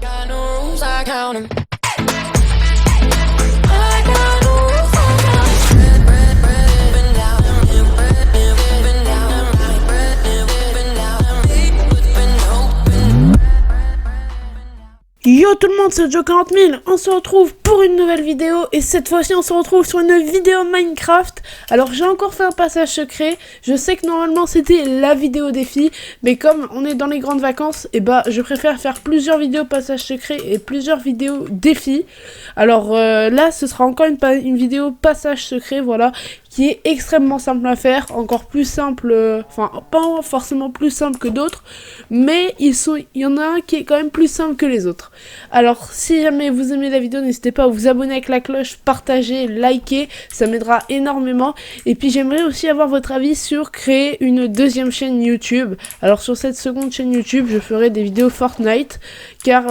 got no rules, I count 'em. Yo tout le monde, c'est Joe40000, on se retrouve pour une nouvelle vidéo et cette fois-ci on se retrouve sur une vidéo Minecraft. Alors j'ai encore fait un passage secret, je sais que normalement c'était la vidéo défi, mais comme on est dans les grandes vacances, et bah je préfère faire plusieurs vidéos passage secret et plusieurs vidéos défi. Alors là ce sera encore une vidéo passage secret, voilà, qui est extrêmement simple à faire, encore plus simple, enfin pas forcément plus simple que d'autres, mais il y en a un qui est quand même plus simple que les autres. Alors si jamais vous aimez la vidéo, n'hésitez pas à vous abonner avec la cloche, partager, liker, ça m'aidera énormément. Et puis j'aimerais aussi avoir votre avis sur créer une deuxième chaîne YouTube. Alors sur cette seconde chaîne YouTube, je ferai des vidéos Fortnite, car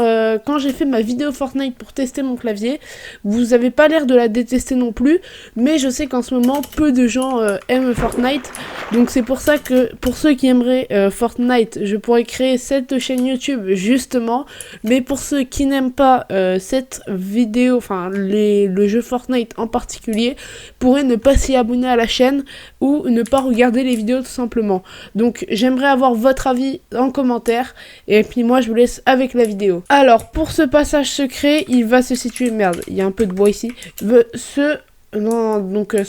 quand j'ai fait ma vidéo Fortnite pour tester mon clavier, vous avez pas l'air de la détester non plus, mais je sais qu'en ce moment peu de gens aiment Fortnite, donc c'est pour ça que pour ceux qui aimeraient Fortnite, je pourrais créer cette chaîne YouTube justement, mais pour ceux qui n'aiment pas cette vidéo, enfin le jeu Fortnite en particulier, pourraient ne pas s'y abonner à la chaîne ou ne pas regarder les vidéos tout simplement. Donc j'aimerais avoir votre avis en commentaire, et puis moi je vous laisse avec la vidéo. Alors pour ce passage secret, il va se situer, merde, il y a un peu de bois ici, ce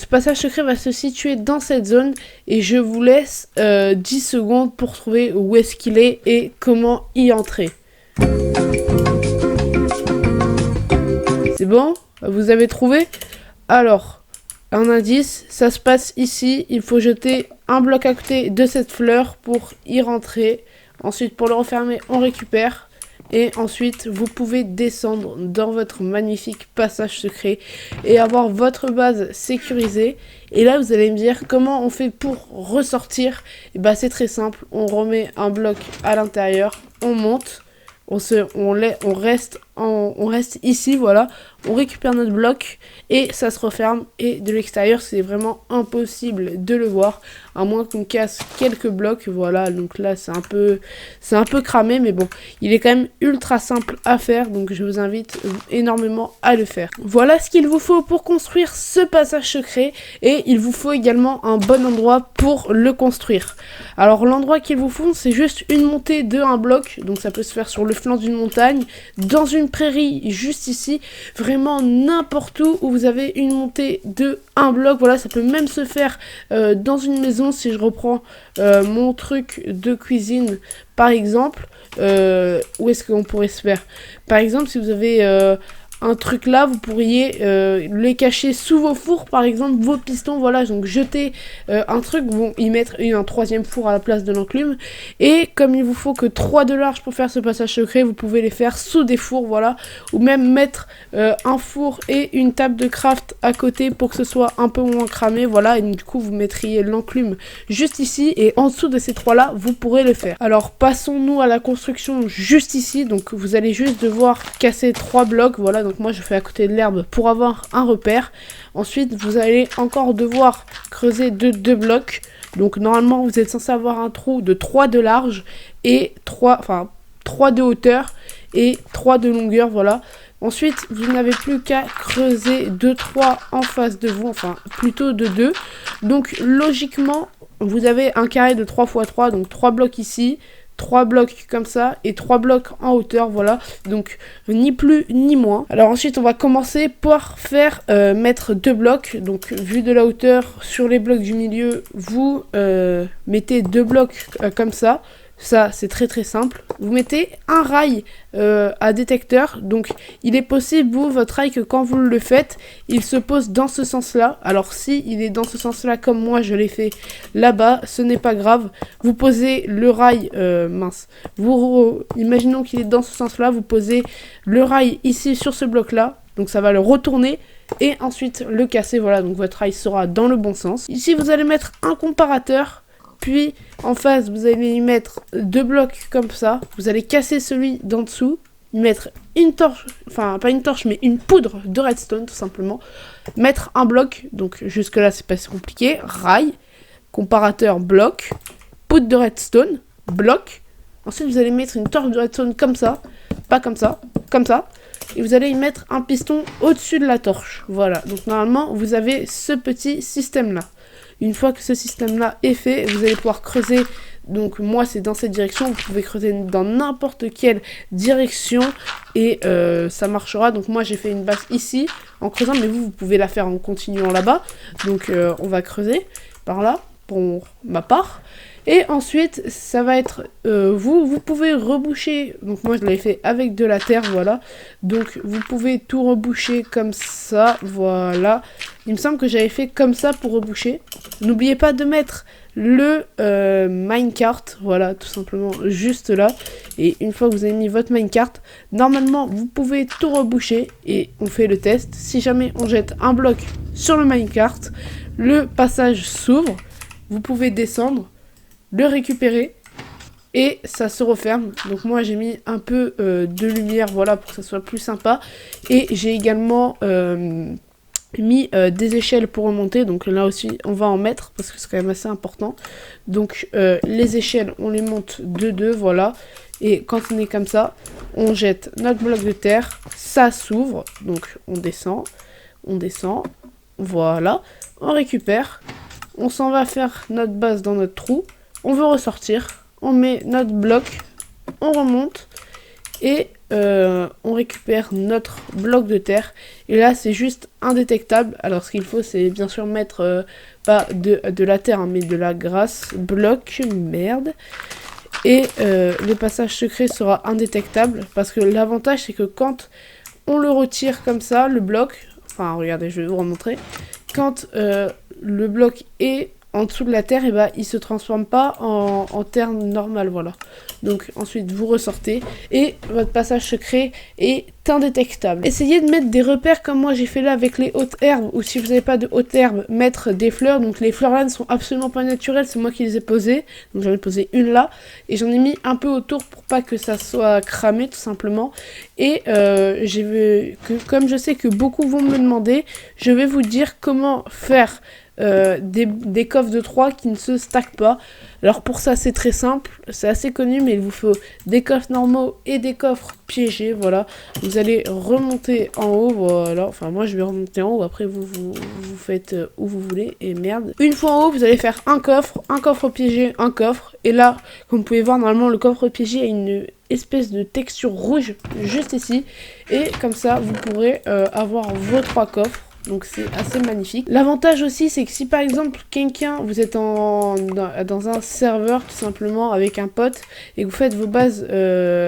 passage secret va se situer dans cette zone et je vous laisse 10 secondes pour trouver où est-ce qu'il est et comment y entrer. C'est bon? Vous avez trouvé? Alors, un indice, ça se passe ici, il faut jeter un bloc à côté de cette fleur pour y rentrer. Ensuite, pour le refermer, on récupère. Et ensuite, vous pouvez descendre dans votre magnifique passage secret et avoir votre base sécurisée. Et là, vous allez me dire comment on fait pour ressortir. Et bah, c'est très simple. On remet un bloc à l'intérieur, on monte, on reste ici, voilà. On récupère notre bloc et ça se referme. Et de l'extérieur, c'est vraiment impossible de le voir, à moins qu'on casse quelques blocs. Voilà, donc là, c'est un peu cramé, mais bon, il est quand même ultra simple à faire. Donc je vous invite énormément à le faire. Voilà ce qu'il vous faut pour construire ce passage secret. Et il vous faut également un bon endroit pour le construire. Alors l'endroit qu'il vous faut, c'est juste une montée de un bloc. Donc ça peut se faire sur le flanc d'une montagne, dans une prairie juste ici, vraiment n'importe où vous avez une montée de un bloc. Voilà, ça peut même se faire dans une maison. Si je reprends mon truc de cuisine par exemple, où est-ce qu'on pourrait se faire? Par exemple, si vous avez un truc là, vous pourriez les cacher sous vos fours, par exemple vos pistons, voilà, donc jeter un truc, bon, y mettre un troisième four à la place de l'enclume, et comme il vous faut que 3 de large pour faire ce passage secret, vous pouvez les faire sous des fours, voilà, ou même mettre un four et une table de craft à côté pour que ce soit un peu moins cramé, voilà, et du coup vous mettriez l'enclume juste ici, et en dessous de ces 3 là, vous pourrez le faire. Alors passons-nous à la construction juste ici, donc vous allez juste devoir casser 3 blocs, voilà, donc moi je fais à côté de l'herbe pour avoir un repère. Ensuite vous allez encore devoir creuser de 2 blocs. Donc normalement vous êtes censé avoir un trou de 3 de large et 3 de hauteur et 3 de longueur, voilà. Ensuite vous n'avez plus qu'à creuser 2-3 en face de vous, enfin plutôt de 2. Donc logiquement vous avez un carré de 3 x 3, donc 3 blocs ici, 3 blocs comme ça et 3 blocs en hauteur, voilà, donc ni plus ni moins. Alors ensuite on va commencer par faire mettre 2 blocs, donc vu de la hauteur sur les blocs du milieu, vous mettez 2 blocs comme ça. Ça, c'est très très simple. Vous mettez un rail à détecteur. Donc, il est possible, vous, votre rail, que quand vous le faites, il se pose dans ce sens-là. Alors, si il est dans ce sens-là, comme moi, je l'ai fait là-bas, ce n'est pas grave. Vous posez le rail, imaginons qu'il est dans ce sens-là. Vous posez le rail ici sur ce bloc-là. Donc, ça va le retourner et ensuite le casser. Voilà, donc votre rail sera dans le bon sens. Ici, vous allez mettre un comparateur. Puis en face, vous allez y mettre 2 blocs comme ça. Vous allez casser celui d'en dessous. Y mettre une torche, enfin pas une torche, mais une poudre de redstone tout simplement. Mettre un bloc, donc jusque là c'est pas si compliqué. Rail, comparateur, bloc, poudre de redstone, bloc. Ensuite vous allez mettre une torche de redstone comme ça. Pas comme ça, comme ça. Et vous allez y mettre un piston au-dessus de la torche. Voilà, donc normalement, vous avez ce petit système-là. Une fois que ce système-là est fait, vous allez pouvoir creuser. Donc moi, c'est dans cette direction. Vous pouvez creuser dans n'importe quelle direction et ça marchera. Donc moi, j'ai fait une base ici en creusant, mais vous pouvez la faire en continuant là-bas. Donc on va creuser par là pour ma part. Et ensuite, ça va être, vous pouvez reboucher, donc moi je l'avais fait avec de la terre, voilà. Donc vous pouvez tout reboucher comme ça, voilà. Il me semble que j'avais fait comme ça pour reboucher. N'oubliez pas de mettre le minecart, voilà, tout simplement juste là. Et une fois que vous avez mis votre minecart, normalement vous pouvez tout reboucher et on fait le test. Si jamais on jette un bloc sur le minecart, le passage s'ouvre, vous pouvez descendre, le récupérer et ça se referme. Donc moi j'ai mis un peu de lumière, voilà, pour que ça soit plus sympa. Et j'ai également mis des échelles pour remonter, donc là aussi on va en mettre parce que c'est quand même assez important. Donc les échelles on les monte de deux, voilà. Et quand on est comme ça, on jette notre bloc de terre, ça s'ouvre, donc on descend, voilà, on récupère, on s'en va faire notre base dans notre trou. On veut ressortir, on met notre bloc, on remonte et on récupère notre bloc de terre. Et là, c'est juste indétectable. Alors, ce qu'il faut, c'est bien sûr mettre pas de la terre, hein, mais de la grasse. Bloc, merde. Et le passage secret sera indétectable parce que l'avantage, c'est que quand on le retire comme ça, le bloc, enfin, regardez, je vais vous remontrer. Quand le bloc est en dessous de la terre, et bah, il se transforme pas en terre normale, voilà. Donc ensuite vous ressortez et votre passage secret est indétectable. Essayez de mettre des repères comme moi j'ai fait là avec les hautes herbes, ou si vous n'avez pas de hautes herbes, mettre des fleurs. Donc les fleurs là ne sont absolument pas naturelles, c'est moi qui les ai posées. Donc j'en ai posé une là et j'en ai mis un peu autour pour pas que ça soit cramé tout simplement. Et comme je sais que beaucoup vont me demander, je vais vous dire comment faire des coffres de 3 qui ne se stackent pas. Alors pour ça c'est très simple, c'est assez connu, mais il vous faut des coffres normaux et des coffres piégés, voilà. Vous allez remonter en haut, voilà, enfin moi je vais remonter en haut, après vous faites où vous voulez, et merde. Une fois en haut, vous allez faire un coffre piégé, un coffre, et là, comme vous pouvez voir, normalement le coffre piégé a une espèce de texture rouge juste ici, et comme ça vous pourrez avoir vos 3 coffres. Donc c'est assez magnifique. L'avantage aussi, c'est que si par exemple vous êtes dans un serveur tout simplement avec un pote et que vous faites vos bases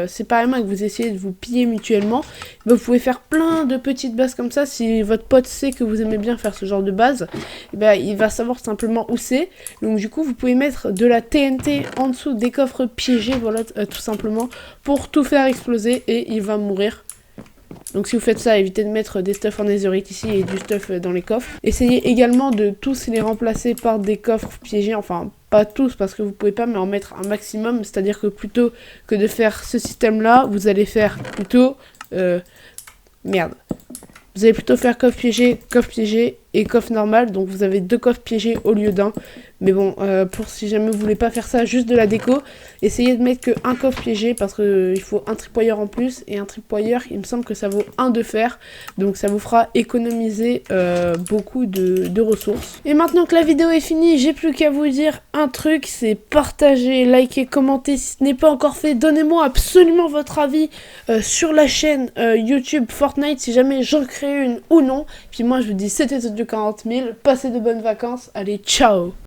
séparément et que vous essayez de vous piller mutuellement, bah, vous pouvez faire plein de petites bases comme ça. Si votre pote sait que vous aimez bien faire ce genre de base, bah, il va savoir simplement où c'est. Donc du coup vous pouvez mettre de la TNT en dessous des coffres piégés, voilà, tout simplement, pour tout faire exploser et il va mourir. Donc si vous faites ça, évitez de mettre des stuff en netherite ici et du stuff dans les coffres. Essayez également de tous les remplacer par des coffres piégés, enfin pas tous parce que vous pouvez pas, mais en mettre un maximum. C'est-à-dire que plutôt que de faire ce système-là, vous allez faire plutôt... merde. Vous allez plutôt faire coffre piégé et coffre normal. Donc vous avez 2 coffres piégés au lieu d'un. Mais bon, pour si jamais vous voulez pas faire ça, juste de la déco, essayez de mettre que un coffre piégé parce qu'il faut un tripwire en plus. Et un tripwire, il me semble que ça vaut 1 de fer. Donc ça vous fera économiser beaucoup de ressources. Et maintenant que la vidéo est finie, j'ai plus qu'à vous dire un truc, c'est partager, liker, commenter. Si ce n'est pas encore fait, donnez-moi absolument votre avis sur la chaîne YouTube Fortnite, si jamais j'en crée une ou non. Puis moi je vous dis c'était de 40 000, passez de bonnes vacances, allez ciao.